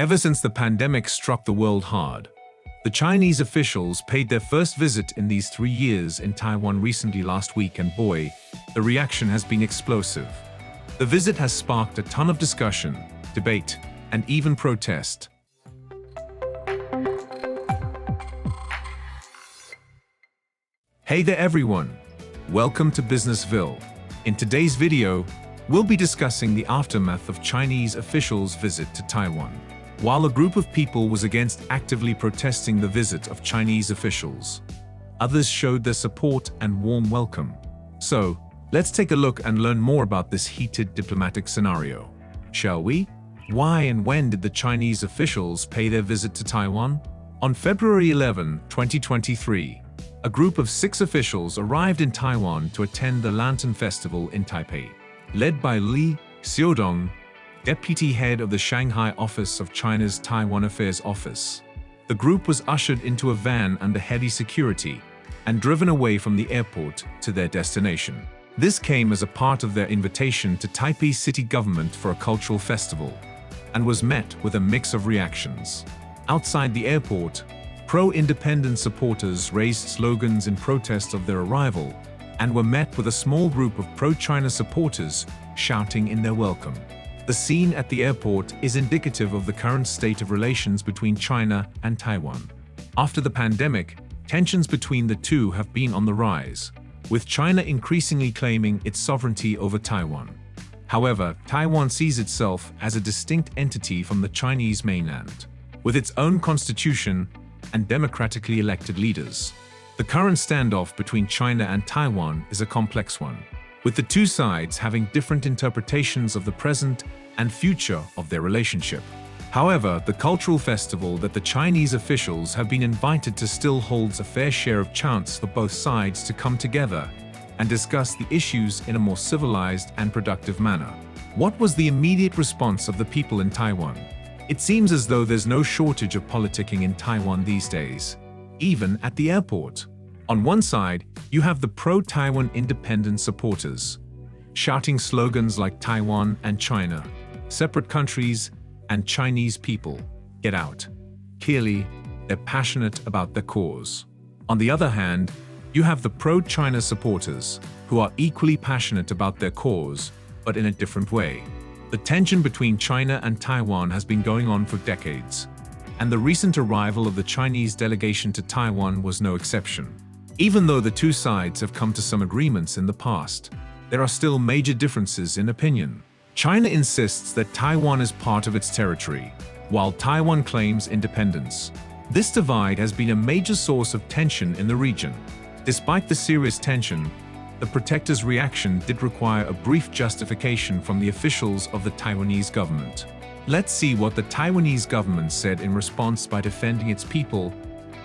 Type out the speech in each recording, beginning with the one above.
Ever since the pandemic struck the world hard, the Chinese officials paid their first visit in these 3 years in Taiwan recently last week, and boy, the reaction has been explosive. The visit has sparked a ton of discussion, debate, and even protest. Hey there everyone! Welcome to Business Ville. In today's video, we'll be discussing the aftermath of Chinese officials' visit to Taiwan. While a group of people was against actively protesting the visit of Chinese officials, others showed their support and warm welcome. So, let's take a look and learn more about this heated diplomatic scenario, shall we? Why and when did the Chinese officials pay their visit to Taiwan? On February 11, 2023, a group of 6 officials arrived in Taiwan to attend the Lantern Festival in Taipei. Led by Li Xiaodong, deputy head of the Shanghai office of China's Taiwan Affairs Office. The group was ushered into a van under heavy security and driven away from the airport to their destination. This came as a part of their invitation to Taipei city government for a cultural festival, and was met with a mix of reactions. Outside the airport, pro-independence supporters raised slogans in protest of their arrival, and were met with a small group of pro-China supporters shouting in their welcome. The scene at the airport is indicative of the current state of relations between China and Taiwan. After the pandemic, tensions between the two have been on the rise, with China increasingly claiming its sovereignty over Taiwan. However, Taiwan sees itself as a distinct entity from the Chinese mainland, with its own constitution and democratically elected leaders. The current standoff between China and Taiwan is a complex one, with the two sides having different interpretations of the present and future of their relationship. However, the cultural festival that the Chinese officials have been invited to still holds a fair share of chance for both sides to come together and discuss the issues in a more civilized and productive manner. What was the immediate response of the people in Taiwan? It seems as though there's no shortage of politicking in Taiwan these days, even at the airport. On one side, you have the pro-Taiwan independence supporters, shouting slogans like Taiwan and China, separate countries, and Chinese people, get out. Clearly, they're passionate about their cause. On the other hand, you have the pro-China supporters, who are equally passionate about their cause, but in a different way. The tension between China and Taiwan has been going on for decades, and the recent arrival of the Chinese delegation to Taiwan was no exception. Even though the two sides have come to some agreements in the past, there are still major differences in opinion. China insists that Taiwan is part of its territory, while Taiwan claims independence. This divide has been a major source of tension in the region. Despite the serious tension, the protectors' reaction did require a brief justification from the officials of the Taiwanese government. Let's see what the Taiwanese government said in response by defending its people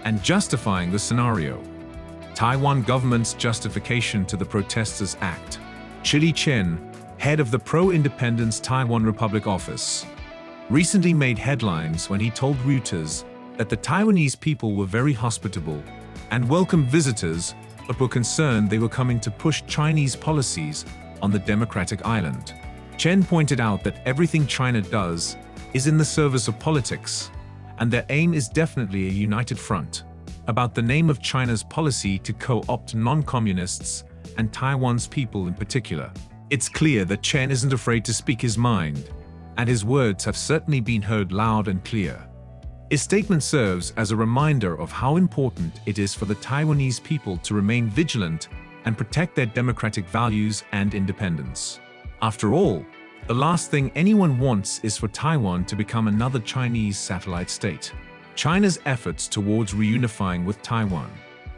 and justifying the scenario. Taiwan government's justification to the protesters' act. Li Xiaodong, head of the pro-independence Taiwan Republic office, recently made headlines when he told Reuters that the Taiwanese people were very hospitable and welcomed visitors, but were concerned they were coming to push Chinese policies on the democratic island. Chen pointed out that everything China does is in the service of politics, and their aim is definitely a united front. About the name of China's policy to co-opt non-communists and Taiwan's people in particular, it's clear that Chen isn't afraid to speak his mind, and his words have certainly been heard loud and clear. His statement serves as a reminder of how important it is for the Taiwanese people to remain vigilant and protect their democratic values and independence. After all, the last thing anyone wants is for Taiwan to become another Chinese satellite state. China's efforts towards reunifying with Taiwan.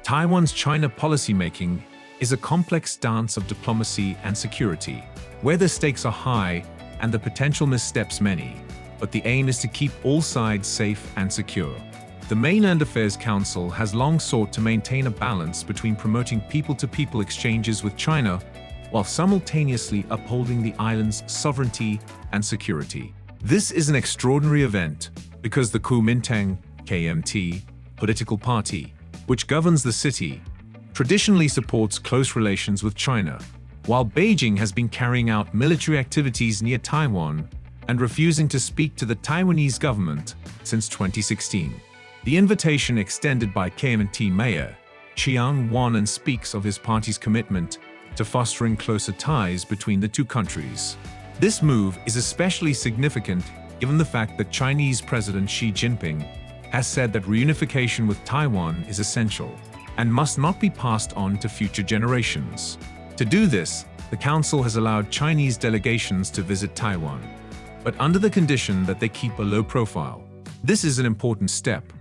Taiwan's China policymaking is a complex dance of diplomacy and security, where the stakes are high and the potential missteps many, but the aim is to keep all sides safe and secure. The Mainland Affairs Council has long sought to maintain a balance between promoting people-to-people exchanges with China while simultaneously upholding the island's sovereignty and security. This is an extraordinary event because the Kuomintang KMT political party, which governs the city, traditionally supports close relations with China, while Beijing has been carrying out military activities near Taiwan and refusing to speak to the Taiwanese government since 2016. The invitation extended by KMT Mayor Chiang Wan speaks of his party's commitment to fostering closer ties between the two countries. This move is especially significant given the fact that Chinese President Xi Jinping has said that reunification with Taiwan is essential and must not be passed on to future generations. To do this, the Council has allowed Chinese delegations to visit Taiwan, but under the condition that they keep a low profile. This is an important step,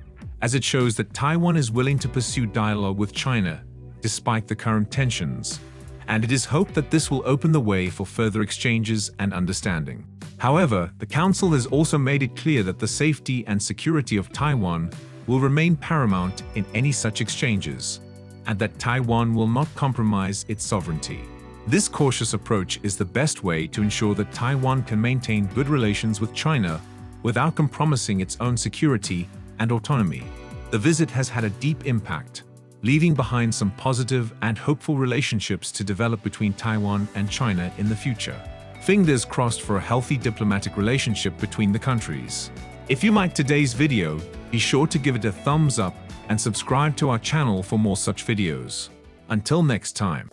as it shows that Taiwan is willing to pursue dialogue with China despite the current tensions, and it is hoped that this will open the way for further exchanges and understanding. However, the Council has also made it clear that the safety and security of Taiwan will remain paramount in any such exchanges, and that Taiwan will not compromise its sovereignty. This cautious approach is the best way to ensure that Taiwan can maintain good relations with China without compromising its own security and autonomy. The visit has had a deep impact, leaving behind some positive and hopeful relationships to develop between Taiwan and China in the future. Fingers crossed for a healthy diplomatic relationship between the countries. If you liked today's video, be sure to give it a thumbs up and subscribe to our channel for more such videos. Until next time.